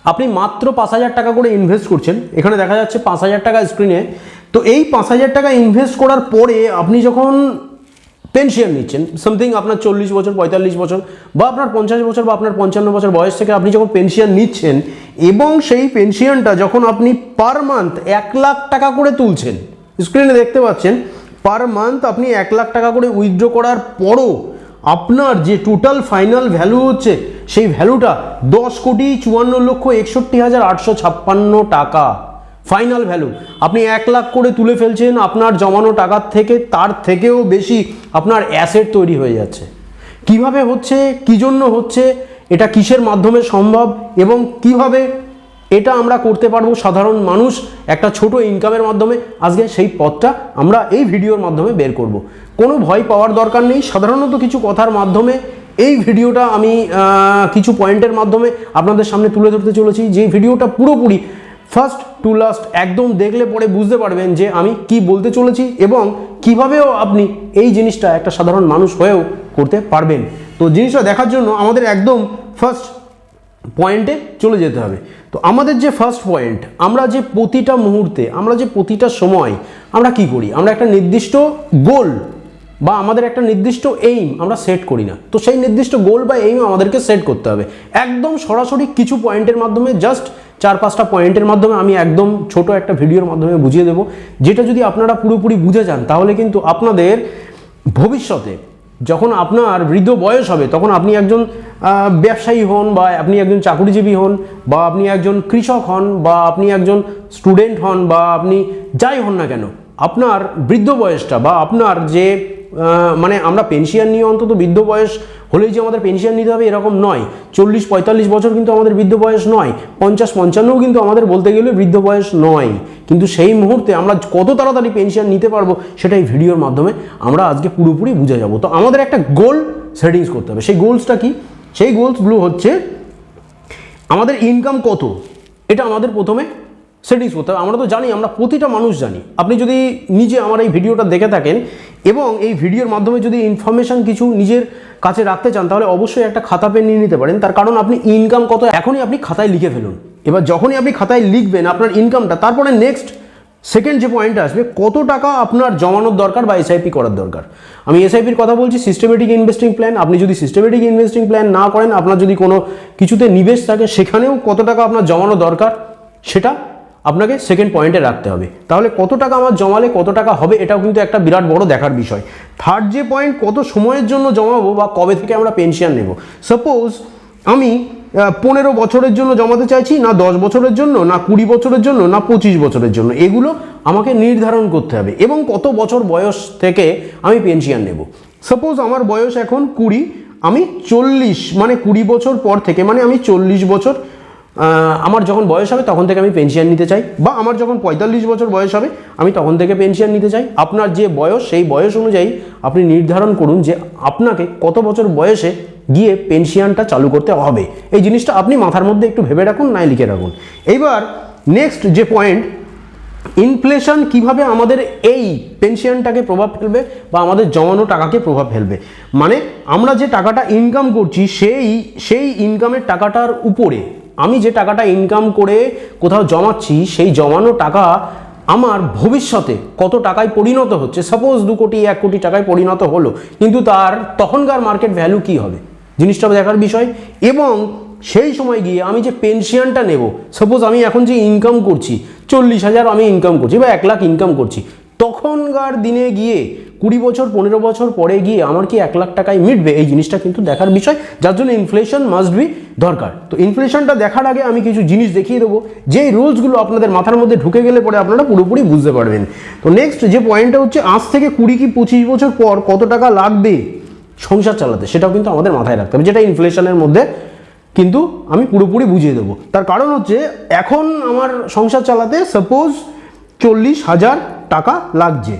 আপনি মাত্র 5,000 টাকা করে ইনভেস্ট করছেন, এখানে দেখা যাচ্ছে 5,000 টাকা স্ক্রিনে। তো এই 5,000 টাকা ইনভেস্ট করার পরে আপনি যখন পেনশন নিচ্ছেন, সামথিং আপনার 40 বছর, 45 বছর বা আপনার 50 বছর বা আপনার 55 বছর বয়স থেকে আপনি যখন পেনশন নিচ্ছেন, এবং সেই পেনশনটা যখন আপনি পার মান্থ 1 লাখ টাকা করে তুলছেন, স্ক্রিনে দেখতে পাচ্ছেন পার মান্থ আপনি 1 লাখ টাকা করে উইথড্র করার পরও আপনার যে টোটাল ফাইনাল ভ্যালু হচ্ছে, সেই ভ্যালুটা 10,54,61,856 টাকা ফাইনাল ভ্যালু। আপনি 1 লাখ করে তুলে ফেলছেন, আপনার জমানো টাকার থেকে তার থেকেও বেশি আপনার অ্যাসেট তৈরি হয়ে যাচ্ছে। কিভাবে হচ্ছে, কি জন্য হচ্ছে, এটা কিসের মাধ্যমে সম্ভব এবং কিভাবে এটা আমরা করতে পারবো সাধারণ মানুষ একটা ছোট ইনকামের মাধ্যমে, আজকে সেই পথটা আমরা এই ভিডিওর মাধ্যমে বের করব। কোনো ভয় পাওয়ার দরকার নেই, সাধারণত কিছু কথার মাধ্যমে এই ভিডিওটা আমি কিছু পয়েন্টের মাধ্যমে আপনাদের সামনে তুলে ধরতে চলেছি, যে ভিডিওটা পুরোপুরি ফার্স্ট টু লাস্ট একদম দেখলে পরে বুঝতে পারবেন যে আমি কি বলতে চলেছি এবং কিভাবেও আপনি এই জিনিসটা একটা সাধারণ মানুষ হয়েও করতে পারবেন। তো জিনিসটা দেখার জন্য আমাদের একদম ফার্স্ট পয়েন্টে চলে যেতে হবে। তো আমাদের যে ফার্স্ট পয়েন্ট, আমরা যে প্রতিটা মুহূর্তে, আমরা যে প্রতিটা সময় আমরা কি করি, আমরা একটা নির্দিষ্ট গোল বা আমাদের একটা নির্দিষ্ট এইম আমরা সেট করি না। তো সেই নির্দিষ্ট গোল বা এইম আমাদেরকে সেট করতে হবে। একদম সরাসরি কিছু পয়েন্টের মাধ্যমে, জাস্ট 4-5টা পয়েন্টের মাধ্যমে আমি একদম ছোট একটা ভিডিওর মাধ্যমে বুঝিয়ে দেবো, যেটা যদি আপনারা পুরোপুরি বুঝে যান তাহলে কিন্তু আপনাদের ভবিষ্যতে যখন আপনার বৃদ্ধ বয়স হবে, তখন আপনি একজন ব্যবসায়ী হন বা আপনি একজন চাকরিজীবী হন বা আপনি একজন কৃষক হন বা আপনি একজন স্টুডেন্ট হন বা আপনি যাই হন না কেন, আপনার বৃদ্ধ বয়সটা বা আপনার যে মানে আমরা পেনশন নিয়ে অন্তত বৃদ্ধ বয়স হলেই যে আমাদের পেনশন নিতে হবে এরকম নয়। 40-45 বছর কিন্তু আমাদের বৃদ্ধ বয়স নয়, 50-55ও কিন্তু আমাদের বলতে গেলে বৃদ্ধ বয়স নয়। কিন্তু সেই মুহূর্তে আমরা কত তাড়াতাড়ি পেনশন নিতে পারবো সেটাই ভিডিওর মাধ্যমে আমরা আজকে পুরোপুরি বুঝে যাব। তো আমাদের একটা গোল সেটিংস করতে হবে। সেই গোলসটা কি? সেই গোলসগুলো হচ্ছে আমাদের ইনকাম কত, এটা আমাদের প্রথমে সেটিংস করতে হবে। আমরা তো জানি, আমরা প্রতিটা মানুষ জানি। আপনি যদি নিজে আমার এই ভিডিওটা দেখে থাকেন এবং এই ভিডিওর মাধ্যমে যদি ইনফরমেশন কিছু নিজের কাছে রাখতে চান, তাহলে অবশ্যই একটা খাতা পেন নিয়ে নিতে পারেন। তার কারণ আপনি ইনকাম কত এখনই আপনি খাতায় লিখে ফেলুন। এবার যখনই আপনি খাতায় লিখবেন আপনার ইনকামটা, তারপরে নেক্সট সেকেন্ড যে পয়েন্টটা আসবে, কত টাকা আপনার জমানোর দরকার বা এসআইপি করার দরকার। আমি এসআইপির কথা বলছি, সিস্টেমেটিক ইনভেস্টিং প্ল্যান। আপনি যদি সিস্টেমেটিক ইনভেস্টিং প্ল্যান না করেন, আপনার যদি কোনো কিছুতে নিবেশ থাকে, সেখানেও কত টাকা আপনার জমানো দরকার সেটা আপনাকে সেকেন্ড পয়েন্টে রাখতে হবে। তাহলে কত টাকা আমার জমালে কত টাকা হবে, এটাও কিন্তু একটা বিরাট বড় দেখার বিষয়। থার্ড যে পয়েন্ট, কত সময়ের জন্য জমাবো বা কবে থেকে আমরা পেনশন নেব। সাপোজ আমি 15 বছরের জন্য জমাতে চাইছি, না 10 বছরের জন্য, না 20 বছরের জন্য, না 25 বছরের জন্য, এগুলো আমাকে নির্ধারণ করতে হবে। এবং কত বছর বয়স থেকে আমি পেনশন নেব। সাপোজ আমার বয়স এখন 20, আমি 40 মানে 20 বছর পর থেকে, মানে আমি 40 বছর আমার যখন বয়স হবে তখন থেকে আমি পেনশন নিতে চাই, বা আমার যখন 45 বছর বয়স হবে আমি তখন থেকে পেনশন নিতে চাই। আপনার যে বয়স, সেই বয়স অনুযায়ী আপনি নির্ধারণ করুন যে আপনাকে কত বছর বয়সে গিয়ে পেনশনটা চালু করতে হবে। এই জিনিসটা আপনি মাথার মধ্যে একটু ভেবে রাখুন, নাই লিখে রাখুন। এইবার নেক্সট যে পয়েন্ট, ইনফ্লেশন কিভাবে আমাদের এই পেনশনটাকে প্রভাব ফেলবে বা আমাদের জমানো টাকাকে প্রভাব ফেলবে। মানে আমরা যে টাকাটা ইনকাম করছি, সেই ইনকামের টাকাটার উপরে আমি যে টাকাটা ইনকাম করে কোথাও জমাচ্ছি, সেই জমানো টাকা আমার ভবিষ্যতে কত টাকায় পরিণত হচ্ছে। সাপোজ 2 কোটি 1 কোটি টাকায় পরিণত হলো, কিন্তু তার তখনকার মার্কেট ভ্যালু কি হবে, জিনিসটা দেখার বিষয়। এবং সেই সময় গিয়ে আমি যে পেনশনটা নেব, সাপোজ আমি এখন যে ইনকাম করছি 40,000 আমি ইনকাম করছি বা 1 লাখ ইনকাম করছি, তখনকার দিনে গিয়ে 20 বছর 15 বছর পরে গিয়ে আমার কি 1 লাখ টাকায় মিটবে, এই জিনিসটা কিন্তু দেখার বিষয়, যার জন্য ইনফ্লেশন মাস্ট বি দরকার। তো ইনফ্লেশনটা দেখার আগে আমি কিছু জিনিস দেখিয়ে দেবো, যেই রুলসগুলো আপনাদের মাথার মধ্যে ঢুকে গেলে পরে আপনারা পুরোপুরি বুঝতে পারবেন। তো নেক্সট যে পয়েন্টটা হচ্ছে, আজ থেকে 20 কি 25 বছর পর কত টাকা লাগবে সংসার চালাতে, সেটাও কিন্তু আমাদের মাথায় রাখতে হবে, যেটা ইনফ্লেশনের মধ্যে কিন্তু আমি পুরোপুরি বুঝিয়ে দেবো। তার কারণ হচ্ছে, এখন আমার সংসার চালাতে সাপোজ 40,000 টাকা লাগছে,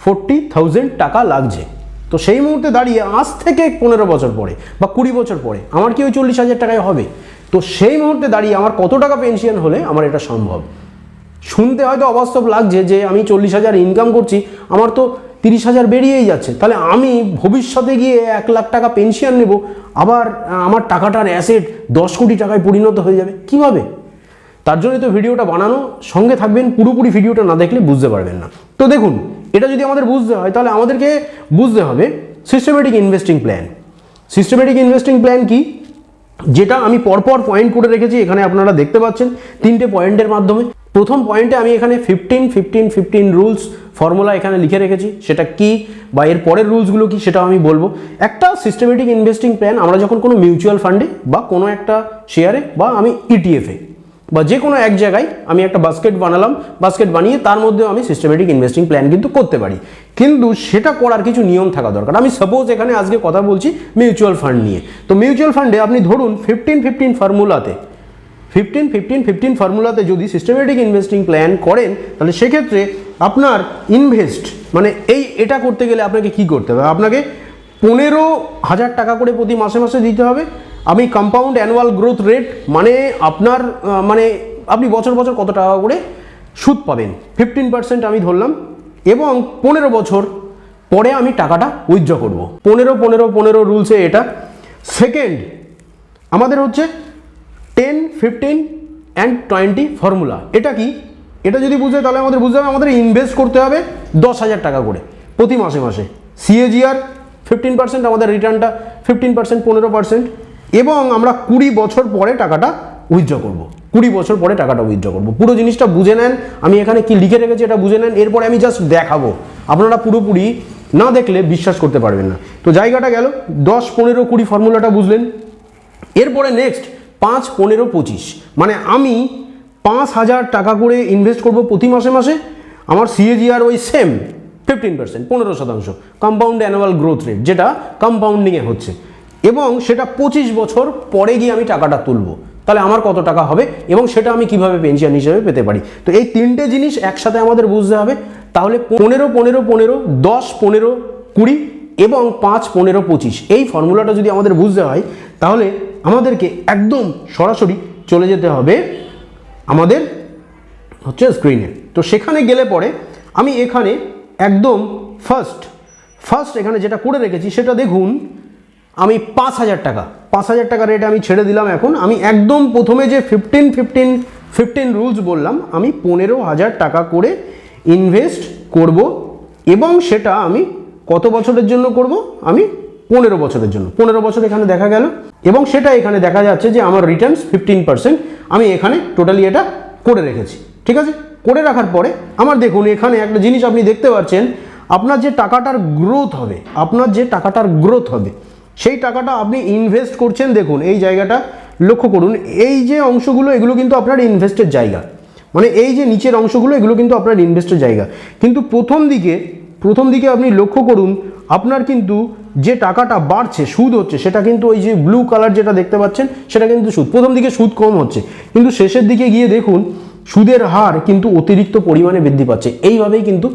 40,000 টাকা লাগছে। তো সেই মুহূর্তে দাঁড়িয়ে আজ থেকে 15 বছর পরে বা 20 বছর পরে আমার কি ওই 40,000 টাকায় হবে? তো সেই মুহূর্তে দাঁড়িয়ে আমার কত টাকা পেনশন হলে আমার এটা সম্ভব? শুনতে হয়তো অবাস্তব লাগছে যে আমি 40,000 ইনকাম করছি, আমার তো 30,000 বেরিয়েই যাচ্ছে। তাহলে আমি ভবিষ্যতে গিয়ে 1 লাখ টাকা পেনশন নেব, আবার আমার টাকাটার অ্যাসেট 10 কোটি টাকায় পরিণত হয়ে যাবে কিভাবে? তার জন্যই তো ভিডিওটা বানানো, সঙ্গে থাকবেন, পুরোপুরি ভিডিওটা না দেখলে বুঝতে পারবেন না। তো দেখুন, এটা যদি আমাদের বুঝতে হয় তাহলে আমাদেরকে বুঝতে হবে systematic investing plan. Systematic investing plan কি, যেটা আমি পরপর পয়েন্ট করে রেখেছি, এখানে আপনারা দেখতে পাচ্ছেন 3টে পয়েন্টের মাধ্যমে। প্রথম পয়েন্টে আমি এখানে 15 রুলস ফর্মুলা এখানে লিখে রেখেছি, সেটা কি বা এর পরের রুলসগুলো কি সেটাও আমি বলবো। একটা সিস্টেমেটিক ইনভেস্টিং প্ল্যান আমরা যখন কোনো মিউচুয়াল ফান্ডে বা কোনো একটা শেয়ারে বা আমি ইটিএফে বা যে কোনো এক জায়গায় আমি একটা বাস্কেট বানালাম, বাস্কেট বানিয়ে তার মধ্যেও আমি সিস্টেমেটিক ইনভেস্টিং প্ল্যান কিন্তু করতে পারি, কিন্তু সেটা করার কিছু নিয়ম থাকা দরকার। আমি সাপোজ এখানে আজকে কথা বলছি মিউচুয়াল ফান্ড নিয়ে, তো মিউচুয়াল ফান্ডে আপনি ধরুন 15 ফর্মুলাতে যদি সিস্টেমেটিক ইনভেস্টিং প্ল্যান করেন, তাহলে সেক্ষেত্রে আপনার ইনভেস্ট মানে এটা করতে গেলে আপনাকে কি করতে হবে, আপনাকে 15,000 টাকা করে প্রতি মাসে মাসে দিতে হবে। আমি কম্পাউন্ড অ্যানুয়াল গ্রোথ রেট মানে আপনার মানে আপনি বছর বছর কত টাকা করে সুদ পাবেন 15% আমি ধরলাম, এবং 15 বছর পরে আমি টাকাটা উইথড্র করব। 15 রুলসে এটা। সেকেন্ড আমাদের হচ্ছে 10, 15 and 20 ফর্মুলা। এটা কি, এটা যদি বুঝে তাহলে আমাদের বুঝতে হবে আমাদের ইনভেস্ট করতে হবে 10,000 টাকা করে প্রতি মাসে মাসে। সিএজিআর 15%, আমাদের রিটার্নটা 15%, 15%, এবং আমরা 20 বছর পরে টাকাটা উইথড্র করব। 20 বছর পরে টাকাটা উইথড্র করব। পুরো জিনিসটা বুঝে নেন, আমি এখানে কি লিখে রেখেছি এটা বুঝে নেন, এরপরে আমি জাস্ট দেখাবো, আপনারা পুরোপুরি না দেখলে বিশ্বাস করতে পারবেন না। তো জায়গাটা গেল 10, 15, 20 ফর্মুলাটা বুঝলেন। এরপরে নেক্সট 5, 15, 25 মানে আমি 5,000 টাকা করে ইনভেস্ট করব প্রতি মাসে মাসে। আমার সিএজিআর ওই same 15%, 15% compound annual growth rate, যেটা কম্পাউন্ডিংয়ে হচ্ছে, এবং সেটা 25 বছর পরে গিয়ে আমি টাকাটা তুলব। তাহলে আমার কত টাকা হবে এবং সেটা আমি কিভাবে পেনশন হিসেবে পেতে পারি। তো এই 3টে জিনিস একসাথে আমাদের বুঝতে হবে। তাহলে 15, 15, 15, 10, 15, 20 এবং 5, 15, 25 এই ফর্মুলাটা যদি আমাদের বুঝতে হয়, তাহলে আমাদেরকে একদম সরাসরি চলে যেতে হবে আমাদের হচ্ছে স্ক্রিনে। তো সেখানে গেলে পরে আমি এখানে একদম ফার্স্ট এখানে যেটা করে রেখেছি সেটা দেখুন, আমি 5,000 টাকা রেট আমি ছেড়ে দিলাম। এখন আমি একদম প্রথমে যে 15 রুলস বললাম, আমি 15,000 টাকা করে ইনভেস্ট করব, এবং সেটা আমি কত বছরের জন্য করব, আমি 15 বছরের জন্য। 15 বছর এখানে দেখা গেল, এবং সেটা এখানে দেখা যাচ্ছে যে আমার রিটার্নস 15%। আমি এখানে টোটালি এটা করে রেখেছি, ঠিক আছে। করে রাখার পরে আমার দেখুন এখানে একটা জিনিস আপনি দেখতে পাচ্ছেন, আপনার যে টাকাটার গ্রোথ হবে সেই টাকাটা আপনি ইনভেস্ট করছেন। দেখুন এই জায়গাটা লক্ষ্য করুন, এই যে অংশগুলো এগুলো কিন্তু আপনার ইনভেস্টের জায়গা, মানে এই যে নিচের অংশগুলো এগুলো কিন্তু আপনার ইনভেস্টের জায়গা। কিন্তু প্রথম দিকে আপনি লক্ষ্য করুন, আপনার কিন্তু যে টাকাটা বাড়ছে, সুদ হচ্ছে, সেটা কিন্তু ওই যে ব্লু কালার যেটা দেখতে পাচ্ছেন সেটা কিন্তু সুদ। প্রথম দিকে সুদ কম হচ্ছে, কিন্তু শেষের দিকে গিয়ে দেখুন সুদের হার কিন্তু অতিরিক্ত পরিমাণে বৃদ্ধি পাচ্ছে। এইভাবেই কিন্তু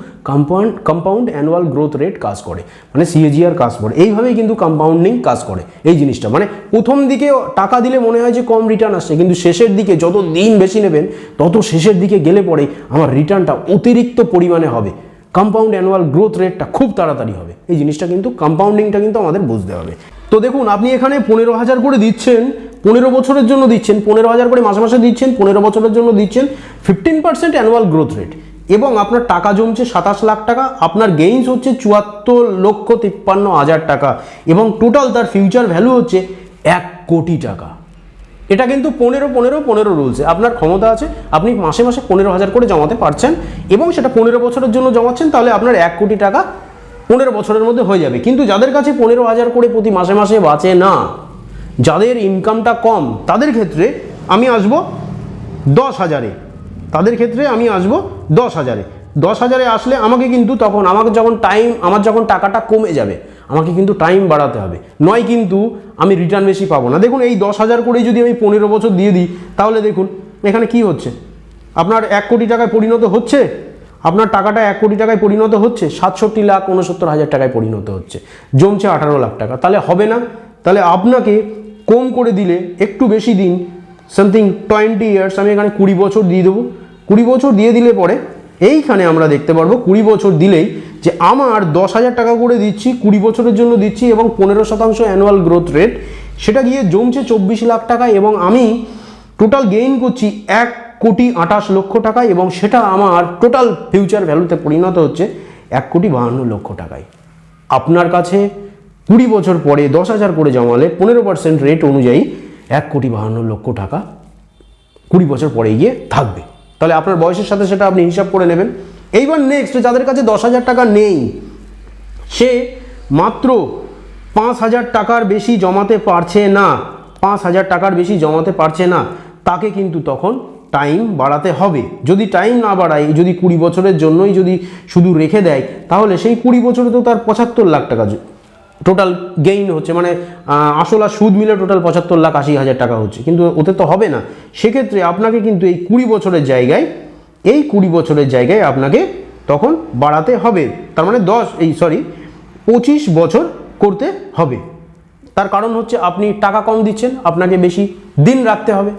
কম্পাউন্ড অ্যানুয়াল গ্রোথ রেট কাজ করে, মানে সিএজিআর কাজ করে। এইভাবেই কিন্তু কম্পাউন্ডিং কাজ করে এই জিনিসটা। মানে প্রথম দিকে টাকা দিলে মনে হয় যে কম রিটার্ন আসছে, কিন্তু শেষের দিকে যত দিন বেশি নেবেন তত শেষের দিকে গেলে পরে আমার রিটার্নটা অতিরিক্ত পরিমাণে হবে, কম্পাউন্ড অ্যানুয়াল গ্রোথ রেটটা খুব তাড়াতাড়ি হবে। এই জিনিসটা কিন্তু কম্পাউন্ডিংটা কিন্তু আমাদের বুঝতে হবে। তো দেখুন আপনি এখানে 15,000 করে দিচ্ছেন, 15 বছরের জন্য দিচ্ছেন, 15,000 করে মাসে মাসে দিচ্ছেন, 15 বছরের জন্য দিচ্ছেন, 15% অ্যানুয়াল গ্রোথ রেট, এবং আপনার টাকা জমছে 27 লাখ টাকা, আপনার গেইনস হচ্ছে 74,53,000 টাকা, এবং টোটাল তার ফিউচার ভ্যালু হচ্ছে 1 কোটি টাকা। এটা কিন্তু 15 রুলসে আপনার ক্ষমতা আছে, আপনি মাসে মাসে 15,000 করে জমাতে পারছেন, এবং সেটা 15 বছরের জন্য জমাচ্ছেন, তাহলে আপনার 1 কোটি টাকা 15 বছরের মধ্যে হয়ে যাবে। কিন্তু যাদের কাছে 15,000 করে প্রতি মাসে মাসে বাঁচে না, যাদের ইনকামটা কম, তাদের ক্ষেত্রে আমি আসবো 10,000-এ। তাদের ক্ষেত্রে আমি আসবো 10,000-এ। 10,000-এ আসলে আমাকে কিন্তু তখন আমার যখন টাকাটা কমে যাবে, আমাকে কিন্তু টাইম বাড়াতে হবে, নয় কিন্তু আমি রিটার্ন বেশি পাবো না। দেখুন এই 10,000 করেই যদি আমি 15 বছর দিয়ে দিই, তাহলে দেখুন এখানে কি হচ্ছে, আপনার 1 কোটি টাকায় পরিণত হচ্ছে, আপনার টাকাটা 1 কোটি টাকায় পরিণত হচ্ছে, 67,69,000 টাকায় পরিণত হচ্ছে, জমছে 18 লাখ টাকা। তাহলে হবে না, তাহলে আপনাকে কম করে দিলে একটু বেশি দিন, সামথিং 20 ইয়ার্স, আমি এখানে 20 বছর দিয়ে দেবো। 20 বছর দিয়ে দিলে পরে এইখানে আমরা দেখতে পারবো 20 বছর দিলেই যে আমার 10,000 টাকা করে দিচ্ছি, 20 বছরের জন্য দিচ্ছি এবং 15% অ্যানুয়াল গ্রোথ রেট, সেটা গিয়ে জমছে 24 লাখ টাকা এবং আমি টোটাল গেইন করছি 1,28,00,000 টাকা এবং সেটা আমার টোটাল ফিউচার ভ্যালুতে পরিণত হচ্ছে 1,52,00,000 টাকায়। আপনার কাছে 20 বছর পরে 10,000 করে জমালে 15% রেট অনুযায়ী 1,52,00,000 টাকা 20 বছর পরে গিয়ে থাকবে। তাহলে আপনার বয়সের সাথে সেটা আপনি হিসাব করে নেবেন। এইবার নেক্সট, যাদের কাছে 10,000 টাকা নেই, সে মাত্র 5,000 টাকার বেশি জমাতে পারছে না, 5,000 টাকার বেশি জমাতে পারছে না, তাকে কিন্তু তখন টাইম বাড়াতে হবে। যদি টাইম না বাড়ায়, যদি 20 বছরের জন্যই যদি শুধু রেখে দেয়, তাহলে সেই 20 বছরে তো তার 75 লাখ টাকা টোটাল গেইন হচ্ছে, মানে আসল আর সুদ মিলে টোটাল 75,80,000 টাকা হচ্ছে, কিন্তু ওতে তো হবে না। সেক্ষেত্রে আপনাকে কিন্তু এই 20 বছরের জায়গায় আপনাকে তখন বাড়াতে হবে। তার মানে 25 বছর করতে হবে। তার কারণ হচ্ছে আপনি টাকা কম দিচ্ছেন, আপনাকে বেশি দিন রাখতে হবে,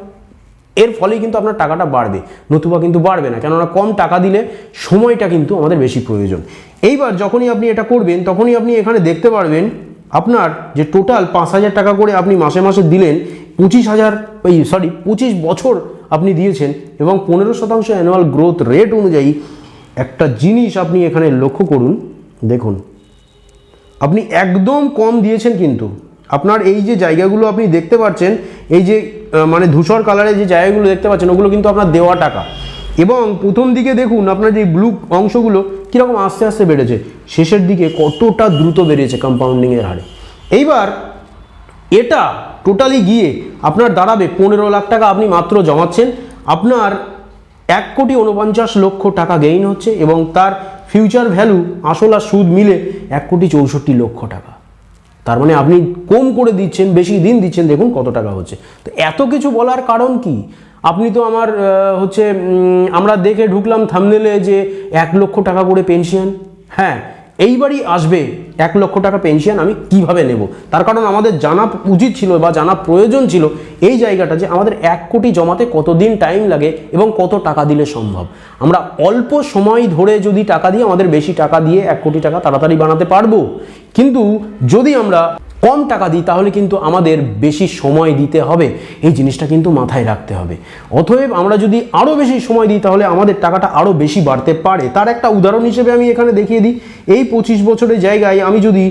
এর ফলেই কিন্তু আপনার টাকাটা বাড়বে, নতুবা কিন্তু বাড়বে না। কেননা কম টাকা দিলে সময়টা কিন্তু আমাদের বেশি প্রয়োজন। এইবার যখনই আপনি এটা করবেন, তখনই আপনি এখানে দেখতে পারবেন আপনার যে টোটাল 5,000 টাকা করে আপনি মাসে মাসে দিলেন, 25 বছর আপনি দিয়েছেন এবং 15% অ্যানুয়াল গ্রোথ রেট অনুযায়ী একটা জিনিস আপনি এখানে লক্ষ্য করুন, দেখুন আপনি একদম কম দিয়েছেন, কিন্তু আপনার এই যে জায়গাগুলো আপনি দেখতে পাচ্ছেন, এই যে মানে ধূসর কালারের যে জায়গাগুলো দেখতে পাচ্ছেন, ওগুলো কিন্তু আপনার দেওয়া টাকা। এবং প্রথম দিকে দেখুন আপনার যে ব্লু অংশগুলো কীরকম আস্তে আস্তে বেড়েছে, শেষের দিকে কতটা দ্রুত বেড়েছে কম্পাউন্ডিংয়ের হারে। এইবার এটা টোটালি গিয়ে আপনার দাঁড়াবে 15 লাখ টাকা আপনি মাত্র জমাচ্ছেন, আপনার 1,49,00,000 টাকা গেইন হচ্ছে এবং তার ফিউচার ভ্যালু আসল আর সুদ মিলে 1,64,00,000 টাকা। তার মানে আপনি কম করে দিচ্ছেন, বেশি দিন দিচ্ছেন, দেখুন কত টাকা হচ্ছে। তো এত কিছু বলার কারণ কি? আপনি তো আমার আমরা দেখে ঢুকলাম থাম্বনেলে যে 1 লক্ষ টাকা করে পেনশন। হ্যাঁ, এইবারই আসবে 1 লক্ষ টাকা পেনশন আমি কিভাবে নেব। তার কারণ আমাদের জানা উচিত ছিল বা জানা প্রয়োজন ছিল এই জায়গাটা, যে আমাদের 1 কোটি জমাতে কতদিন টাইম লাগে এবং কত টাকা দিলে সম্ভব। আমরা অল্প সময় ধরে যদি টাকা দিই, আমাদের বেশি টাকা দিয়ে 1 কোটি টাকা তাড়াতাড়ি বানাতে পারবো। কিন্তু যদি আমরা কম টাকা দিই, তাহলে কিন্তু আমাদের বেশি সময় দিতে হবে, এই জিনিসটা কিন্তু মাথায় রাখতে হবে। অতএব আমরা যদি আরও বেশি সময় দিই, তাহলে আমাদের টাকাটা আরও বেশি বাড়তে পারে। তার একটা উদাহরণ হিসেবে আমি এখানে দেখিয়ে দিই। এই 25 বছরের জায়গায় আমি যদি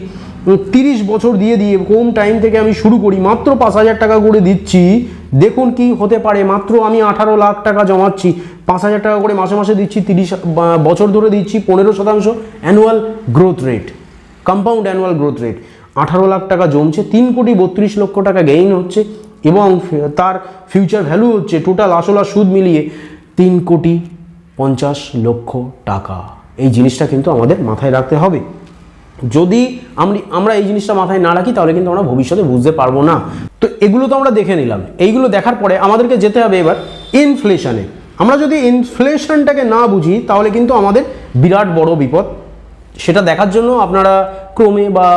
30 বছর দিয়ে কম টাইম থেকে আমি শুরু করি, মাত্র 5,000 টাকা করে দিচ্ছি, দেখুন কি হতে পারে। মাত্র আমি 18 লাখ টাকা জমাচ্ছি, 5,000 টাকা করে মাসে মাসে দিচ্ছি, 30 বছর ধরে দিচ্ছি, 15% annual growth rate, compound annual growth rate, 18 lakh টাকা জমছে, 3,32,00,000 টাকা গেইন হচ্ছে এবং তার ফিউচার ভ্যালু হচ্ছে টোটাল আসল আর সুদ মিলিয়ে 3,50,00,000 টাকা। এই জিনিসটা কিন্তু আমাদের মাথায় রাখতে হবে। যদি আমরা এই জিনিসটা মাথায় না রাখি, তাহলে কিন্তু আমরা ভবিষ্যতে বুঝতে পারবো না। তো এগুলো তো আমরা দেখে নিলাম। এইগুলো দেখার পরে আমাদেরকে যেতে হবে এবার ইনফ্লেশনে। আমরা যদি ইনফ্লেশনটাকে না বুঝি, তাহলে কিন্তু আমাদের বিরাট বড় বিপদ। সেটা দেখার জন্য আপনারা ক্রোমে বা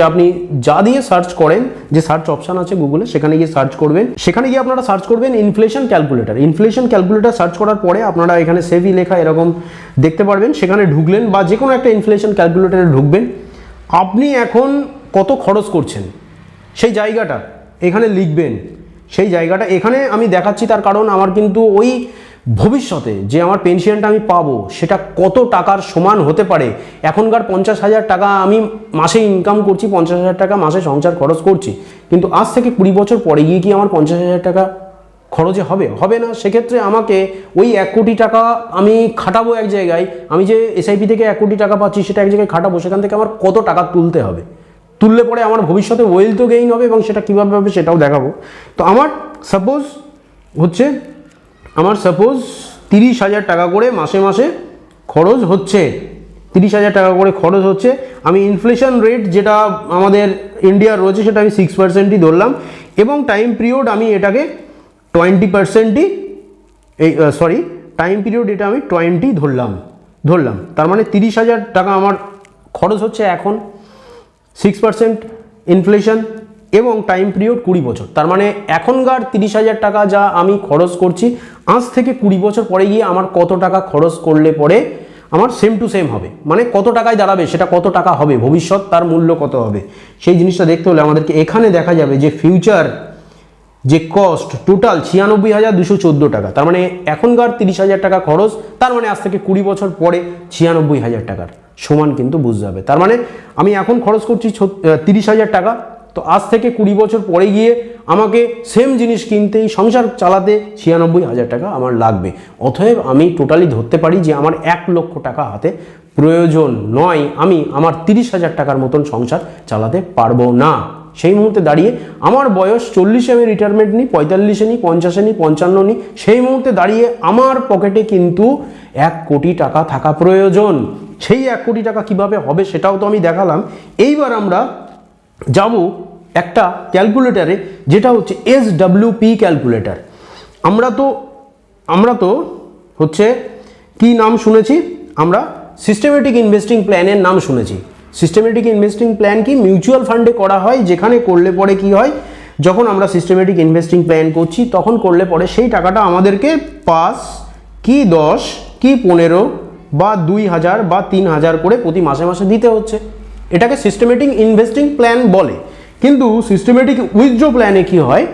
আপনি যা দিয়ে সার্চ করেন, যে সার্চ অপশান আছে গুগলে, সেখানে গিয়ে সার্চ করবেন। সেখানে গিয়ে আপনারা সার্চ করবেন inflation calculator. Inflation calculator search করার পরে আপনারা এখানে সেভি লেখা এরকম দেখতে পারবেন। সেখানে ঢুকলেন বা যে কোনো একটা ইনফ্লেশন ক্যালকুলেটরে ঢুকবেন। আপনি এখন কত খরচ করছেন সেই জায়গাটা এখানে লিখবেন। সেই জায়গাটা এখানে আমি দেখাচ্ছি, তার কারণ আমার কিন্তু ওই ভবিষ্যতে যে আমার পেনশনটা আমি পাবো, সেটা কত টাকার সমান হতে পারে। এখনকার 50,000 টাকা আমি মাসে ইনকাম করছি, 50,000 টাকা মাসে সংসার খরচ করছি, কিন্তু আজ থেকে 20 বছর পরে গিয়ে কি আমার 50,000 টাকা খরচে হবে না। সেক্ষেত্রে আমাকে ওই 1 কোটি টাকা আমি খাটাবো এক জায়গায়, আমি যে এসআইপি থেকে 1 কোটি টাকা পাচ্ছি সেটা এক জায়গায় খাটাবো, সেখান থেকে আমার কত টাকা তুলতে হবে, তুললে পরে আমার ভবিষ্যতে ওয়েলথ তো গেইন হবে এবং সেটা কীভাবে হবে সেটাও দেখাবো। তো আমার সাপোজ 30,000 টাকা করে মাসে মাসে খরচ হচ্ছে, 30,000 টাকা করে খরচ হচ্ছে। আমি ইনফ্লেশন রেট যেটা আমাদের ইন্ডিয়ার রয়েছে সেটা আমি 6%ই ধরলাম এবং টাইম পিরিয়ড আমি এটাকে 20%ই টাইম পিরিয়ড এটা আমি 20 ধরলাম। তার মানে 30,000 টাকা আমার খরচ হচ্ছে এখন, 6% ইনফ্লেশন এবং টাইম পিরিয়ড 20 বছর। তার মানে এখনকার 30,000 টাকা যা আমি খরচ করছি, আজ থেকে 20 বছর পরে গিয়ে আমার কত টাকা খরচ করলে পরে আমার সেম টু সেম হবে, মানে কত টাকায় দাঁড়াবে সেটা কত টাকা হবে, ভবিষ্যৎ তার মূল্য কত হবে, সেই জিনিসটা দেখতে হলে আমাদেরকে এখানে দেখা যাবে যে ফিউচার যে কস্ট টোটাল 96,214 টাকা, তার মানে এখনকার 30,000 টাকা খরচ, তার মানে আজ থেকে 20 বছর পরে 96,000 টাকার সমান কিন্তু বুঝতে হবে। তার মানে আমি এখন খরচ করছি 30,000 টাকা, তো আজ থেকে 20 বছর পরে গিয়ে আমাকে সেম জিনিস কিনতেই, সংসার চালাতে 96,000 টাকা আমার লাগবে। অতএব আমি টোটালি ধরতে পারি যে আমার 1 লক্ষ টাকা হাতে প্রয়োজন নয়, আমি আমার 30,000 টাকার মতন সংসার চালাতে পারবো না। সেই মুহূর্তে দাঁড়িয়ে আমার বয়স 40-এ আমি রিটায়ারমেন্ট নিই, 45-এ নিই, 50-এ নিই, 55 নিই, সেই মুহূর্তে দাঁড়িয়ে আমার পকেটে কিন্তু 1 কোটি টাকা থাকা প্রয়োজন। সেই 1 কোটি টাকা কিভাবে হবে সেটাও তো আমি দেখালাম। এইবার আমরা যাব একটা ক্যালকুলেটারে, যেটা হচ্ছে SWP ক্যালকুলেটর। আমরা তো হচ্ছে কি নাম শুনেছি, আমরা সিস্টেমেটিক ইনভেস্টিং প্ল্যানের নাম শুনেছি। সিস্টেমেটিক ইনভেস্টিং প্ল্যান কি, মিউচুয়াল ফান্ডে করা হয়, যেখানে করলে পরে কি হয়, যখন আমরা সিস্টেমেটিক ইনভেস্টিং প্ল্যান করছি তখন করলে পরে সেই টাকাটা আমাদেরকে 5 কি 10 কি 15 বা 2,000 বা 3,000 করে প্রতি মাসে মাসে দিতে হচ্ছে। এটাকে সিস্টেমেটিক ইনভেস্টিং প্ল্যান বলে। কিন্তু সিস্টেমেটিক উইথড্র প্ল্যানে কি হয়,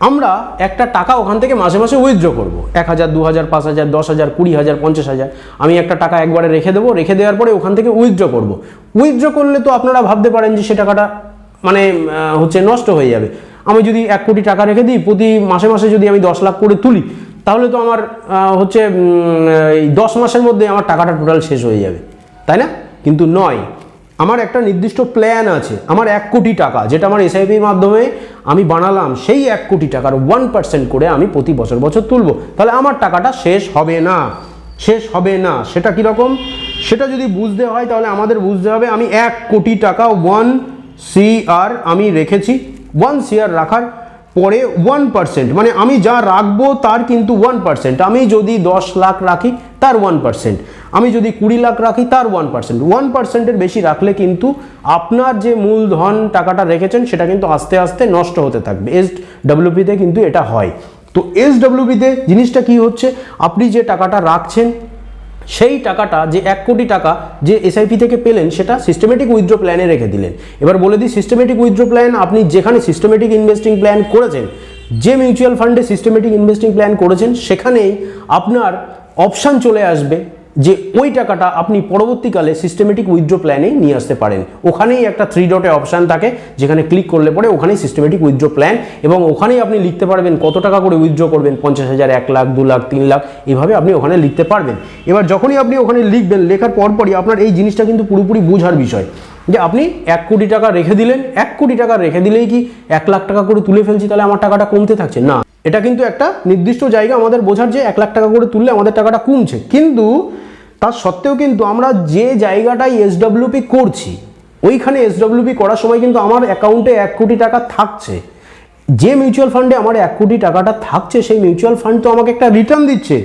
আমরা একটা টাকা ওখান থেকে মাসে মাসে উইথড্র করবো, 1,000 2,000 5,000 10,000 20,000 50,000, আমি একটা টাকা একবারে রেখে দেবো, রেখে দেওয়ার পরে ওখান থেকে উইথড্র করব। উইথড্র করলে তো আপনারা ভাবতে পারেন যে সে টাকাটা মানে হচ্ছে নষ্ট হয়ে যাবে। আমি যদি 1 কোটি টাকা রেখে দিই, প্রতি মাসে মাসে যদি আমি 10 লাখ করে তুলি, তাহলে তো আমার হচ্ছে এই 10 মাসের মধ্যে আমার টাকাটা টোটাল শেষ হয়ে যাবে, তাই না? কিন্তু নয়, আমার একটা নির্দিষ্ট প্ল্যান আছে। আমার 1 কোটি টাকা, যেটা আমার এসআইপির মাধ্যমে আমি বানালাম, সেই 1 কোটি টাকার 1% করে আমি প্রতি বছর বছর তুলব। তাহলে আমার টাকাটা শেষ হবে না, শেষ হবে না। সেটা কীরকম, সেটা যদি বুঝতে হয় তাহলে আমাদের বুঝতে হবে, আমি 1 কোটি টাকা 1 CR আমি রেখেছি। 1 CR রাখার পরে 1%, মানে আমি যা রাখবো তার কিন্তু 1%। আমি যদি 10 লাখ রাখি তার 1%, আমি যদি 20 লাখ রাখি তার 1%। 1%-এর বেশি রাখলে কিন্তু আপনার যে মূলধন টাকাটা রেখেছেন সেটা কিন্তু আস্তে আস্তে নষ্ট হতে থাকবে। SWP-তে কিন্তু এটা হয়। তো SWP-তে জিনিসটা কি হচ্ছে, আপনি যে টাকাটা রাখছেন সেই টাকাটা, যে 1 কোটি টাকা যে এসআইপি থেকে পেলেন, সেটা সিস্টেমেটিক উইথড্র প্ল্যানে রেখে দিলেন। এবার বলে দিই, সিস্টেমেটিক উইথড্র প্ল্যান, আপনি যেখানে সিস্টেমেটিক ইনভেস্টিং প্ল্যান করেছেন, যে মিউচুয়াল ফান্ডে সিস্টেমেটিক ইনভেস্টিং প্ল্যান করেছেন, সেখানেই আপনার অপশান চলে আসবে যে ওই টাকাটা আপনি পরবর্তীকালে সিস্টেমেটিক উইথড্র প্ল্যানে নিয়ে আসতে পারেন। ওখানেই একটা 3 ডটে অপশান থাকে, যেখানে ক্লিক করলে পরে ওখানেই সিস্টেমেটিক উইথড্র প্ল্যান, এবং ওখানেই আপনি লিখতে পারবেন কত টাকা করে উইথড্র করবেন, 50,000 1 লাখ 2 লাখ 3 লাখ, এভাবে আপনি ওখানে লিখতে পারবেন। এবার যখনই আপনি ওখানে লিখবেন, লেখার পরপরই আপনার এই জিনিসটা কিন্তু পুরোপুরি বোঝার বিষয় যে আপনি 1 কোটি টাকা রেখে দিলেন। 1 কোটি টাকা রেখে দিলেই কি 1 লাখ টাকা করে তুলে ফেলছি তাহলে আমার টাকাটা কমতে থাকছে না। এটা কিন্তু একটা নির্দিষ্ট জায়গা আমাদের বোঝার, যে 1 লাখ টাকা করে তুললে আমাদের টাকাটা কমছে। কিন্তু তার সত্ত্বেও কিন্তু আমরা যে জায়গাটায় SWP করছি, ওইখানে SWP করার সময় কিন্তু আমার অ্যাকাউন্টে 1 কোটি টাকা থাকছে। যে মিউচুয়াল ফান্ডে আমার 1 কোটি টাকাটা থাকছে, সেই মিউচুয়াল ফান্ড তো আমাকে একটা রিটার্ন দিচ্ছে।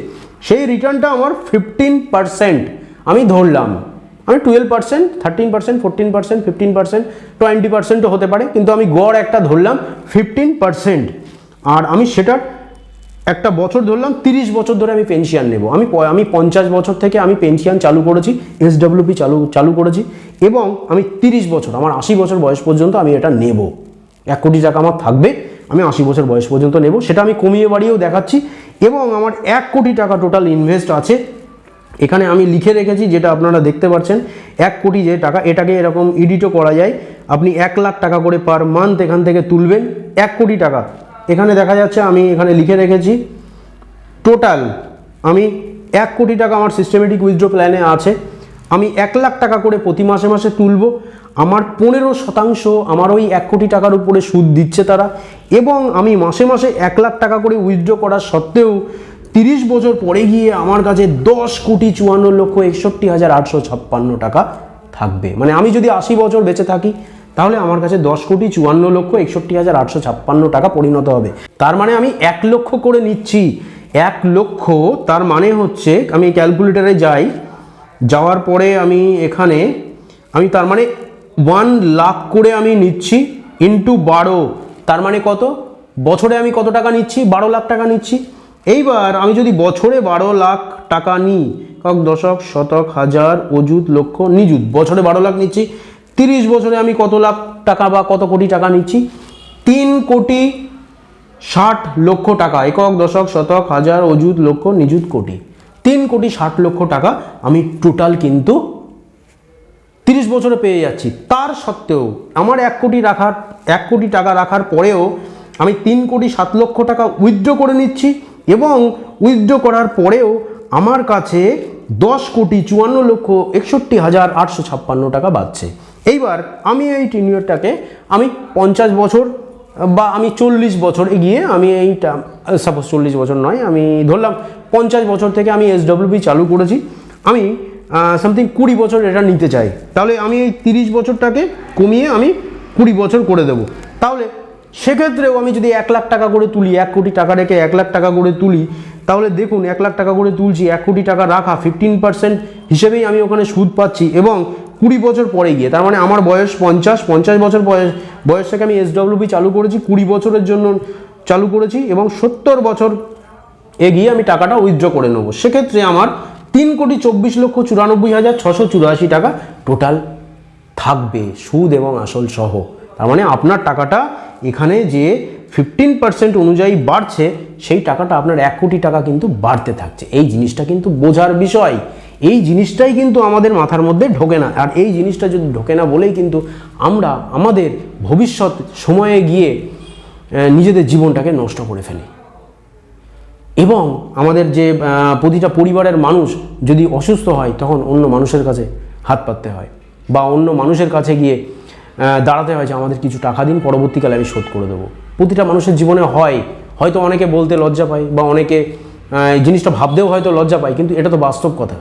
সেই রিটার্নটা আমার 15% আমি ধরলাম। আমি 12%, 13%, 14%, 15%, 20%ও হতে পারে, কিন্তু আমি গড় একটা ধরলাম 15%। আর আমি সেটার একটা বছর ধরলাম, 30 বছর ধরে আমি পেনশন নেব। আমি 50 বছর থেকে আমি পেনশন চালু করেছি, SWP চালু করেছি, এবং আমি 30 বছর, আমার 80 বছর বয়স পর্যন্ত আমি এটা নেব। 1 কোটি টাকা আমার থাকবে, আমি 80 বছর বয়স পর্যন্ত নেব। সেটা আমি কমিয়ে বাড়িয়েও দেখাচ্ছি। এবং আমার 1 কোটি টাকা টোটাল ইনভেস্ট আছে, এখানে আমি লিখে রেখেছি, যেটা আপনারা দেখতে পাচ্ছেন। 1 কোটি যে টাকা, এটাকে এরকম এডিটও করা যায়। আপনি 1 লাখ টাকা করে পার মান্থ এখান থেকে তুলবেন। 1 কোটি টাকা এখানে দেখা যাচ্ছে, আমি এখানে লিখে রেখেছি টোটাল আমি 1 কোটি টাকা আমার সিস্টেমেটিক উইথড্র প্ল্যানে আছে। আমি 1 লাখ টাকা করে প্রতি মাসে মাসে তুলব। আমার 15% আমার ওই 1 কোটি টাকার উপরে সুদ দিচ্ছে তারা, এবং আমি মাসে মাসে 1 লাখ টাকা করে উইথড্র করার সত্ত্বেও 30 বছর পরে গিয়ে আমার কাছে 10,54,61,856 টাকা থাকবে। মানে আমি যদি 80 বছর বেঁচে থাকি, তাহলে আমার কাছে 10,54,61,856 টাকা পরিণত হবে। তার মানে আমি 1 লক্ষ করে নিচ্ছি। 1 লক্ষ, তার মানে হচ্ছে, আমি ক্যালকুলেটারে যাওয়ার পরে আমি এখানে তার মানে 1 লাখ করে আমি নিচ্ছি ইন্টু 12, তার মানে কত, বছরে আমি কত টাকা নিচ্ছি, 12 লাখ টাকা নিচ্ছি। এইবার আমি যদি বছরে 12 লাখ টাকা নিই, একক, দশক, শতক, হাজার, অযুত, লক্ষ, নিযুত। বছরে 12 লাখ নিচ্ছি, 30 বছরে আমি কত লাখ টাকা বা কত কোটি টাকা নিচ্ছি? 3,60,00,000 টাকা। একক, দশক, শতক, হাজার, অযুত, লক্ষ, নিযুত, কোটি। 3,60,00,000 টাকা আমি টোটাল কিন্তু 30 বছরে পেয়ে যাচ্ছি। তার সত্ত্বেও আমার 1 কোটি টাকা রাখার পরেও আমি 3,07,00,000 টাকা উইথড্র করে নিচ্ছি, এবং উইথড্র করার পরেও আমার কাছে 10,54,61,856 টাকা বাঁচছে। এইবার আমি এই টেনিওরটাকে আমি 50 বছর বা আমি 40 বছর এগিয়ে আমি এইটা, সাপোজ 40 বছর নয়, আমি ধরলাম 50 বছর থেকে আমি SWP চালু করেছি, আমি সামথিং 20 বছর এটা নিতে চাই, তাহলে আমি এই 30 বছরটাকে কমিয়ে আমি 20 বছর করে দেব। তাহলে সেক্ষেত্রেও আমি যদি 1 লাখ টাকা করে তুলি, 1 কোটি টাকা রেখে 1 লাখ টাকা করে তুলি, তাহলে দেখুন 1 লাখ টাকা করে তুলছি, 1 কোটি টাকা রাখা 15% হিসেবেই আমি ওখানে সুদ পাচ্ছি, এবং 20 বছর পরে গিয়ে, তার মানে আমার বয়স 50 বছর বয়স থেকে আমি SWP চালু করেছি, 20 বছরের জন্য চালু করেছি, এবং 70 বছর এগিয়ে আমি টাকাটা উইথড্র করে নেব। সেক্ষেত্রে আমার 3,24,94,684 টাকা টোটাল থাকবে, সুদ এবং আসল সহ। তার মানে আপনার টাকাটা এখানে যে 15% অনুযায়ী বাড়ছে, সেই টাকাটা আপনার 1 কোটি টাকা কিন্তু বাড়তে থাকছে। এই জিনিসটা কিন্তু বোঝার বিষয়, এই জিনিসটাই কিন্তু আমাদের মাথার মধ্যে ঢোকে না। আর এই জিনিসটা যদি ঢোকে না বলেই কিন্তু আমরা আমাদের ভবিষ্যৎ সময়ে গিয়ে নিজেদের জীবনটাকে নষ্ট করে ফেলি। এবং আমাদের যে প্রতিটা পরিবারের মানুষ যদি অসুস্থ হয়, তখন অন্য মানুষের কাছে হাত পাততে হয়, বা অন্য মানুষের কাছে গিয়ে দাঁড়াতে হয় যে আমাদের কিছু টাকা দিন, পরবর্তীকালে আমি শোধ করে দেবো। প্রতিটা মানুষের জীবনে হয়, হয়তো অনেকে বলতে লজ্জা পায়, বা অনেকে জিনিসটা ভাবতেও হয়তো লজ্জা পায়, কিন্তু এটা তো বাস্তব কথা।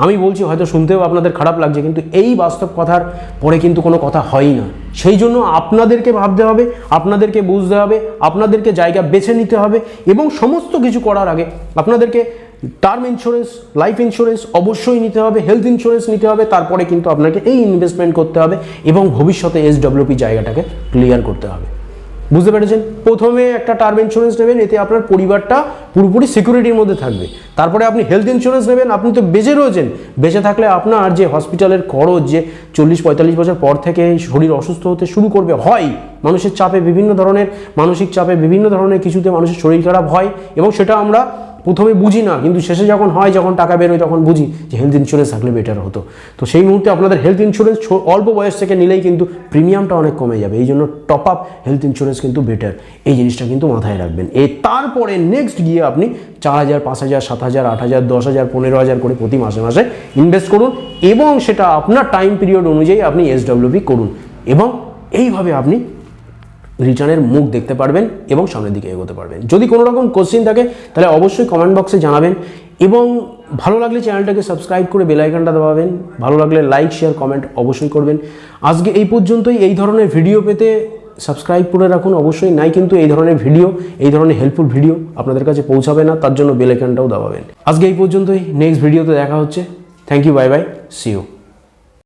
আমি বলছি, হয়তো শুনতেও আপনাদের খারাপ লাগছে, কিন্তু এই বাস্তব কথার পরে কিন্তু কোনো কথা হয়ই না। সেই জন্য আপনাদেরকে ভাবতে হবে, আপনাদেরকে বুঝতে হবে, আপনাদেরকে জায়গা বেছে নিতে হবে, এবং সমস্ত কিছু করার আগে আপনাদেরকে টার্ম ইন্স্যুরেন্স, লাইফ ইন্স্যুরেন্স অবশ্যই নিতে হবে, হেলথ ইন্স্যুরেন্স নিতে হবে, তারপরে কিন্তু আপনাকে এই ইনভেস্টমেন্ট করতে হবে, এবং ভবিষ্যতে SWP জায়গাটাকে ক্লিয়ার করতে হবে। বুঝতে পেরেছেন? প্রথমে একটা টার্ম ইন্স্যুরেন্স নেবেন, এতে আপনার পরিবারটা পুরোপুরি সিকিউরিটির মধ্যে থাকবে। তারপরে আপনি হেলথ ইন্স্যুরেন্স নেবেন, আপনি তো বেঁচে রয়েছেন, বেঁচে থাকলে আপনার যে হসপিটালের খরচ, যে 40-45 বছর পর থেকে শরীর অসুস্থ হতে শুরু করবে, হয় মানুষের চাপে, বিভিন্ন ধরনের মানসিক চাপে, বিভিন্ন ধরনের কিছুতে মানুষের শরীর খারাপ হয়, এবং সেটা আমরা প্রথমে বুঝি না, কিন্তু শেষে যখন হয়, যখন টাকা বেরোয়, তখন বুঝি যে হেলথ ইন্স্যুরেন্স থাকলে বেটার হতো। তো সেই মুহূর্তে আপনাদের হেলথ ইন্স্যুরেন্স অল্প বয়স থেকে নিলেই কিন্তু প্রিমিয়ামটা অনেক কমে যাবে। এই জন্য টপ আপ হেলথ ইন্স্যুরেন্স কিন্তু বেটার, এই জিনিসটা কিন্তু মাথায় রাখবেন। তারপরে নেক্সট গিয়ে আপনি 4,000, 5,000, 7,000, 8,000, 10,000, 15,000 করে প্রতি মাসে মাসে ইনভেস্ট করুন, এবং সেটা আপনার টাইম পিরিয়ড অনুযায়ী আপনি SWP করুন, এবং এইভাবে আপনি রিটার্নের মুখ দেখতে পারবেন এবং সামনের দিকে এগোতে পারবেন। যদি কোনো রকম কোশ্চেন থাকে তাহলে অবশ্যই কমেন্ট বক্সে জানাবেন, এবং ভালো লাগলে চ্যানেলটাকে সাবস্ক্রাইব করে বেল আইকনটা দবাবেন। ভালো লাগলে লাইক, শেয়ার, কমেন্ট অবশ্যই করবেন। আজকে এই পর্যন্তই। এই ধরনের ভিডিও পেতে সাবস্ক্রাইব করে রাখুন অবশ্যই, নাই কিন্তু এই ধরনের ভিডিও, এই ধরনের হেল্পফুল ভিডিও আপনাদের কাছে পৌঁছাবে না, তার জন্য বেল আইকনটাও দবাবেন। আজকে এই পর্যন্তই, নেক্সট ভিডিওতে দেখা হচ্ছে। Thank you, bye bye, see you.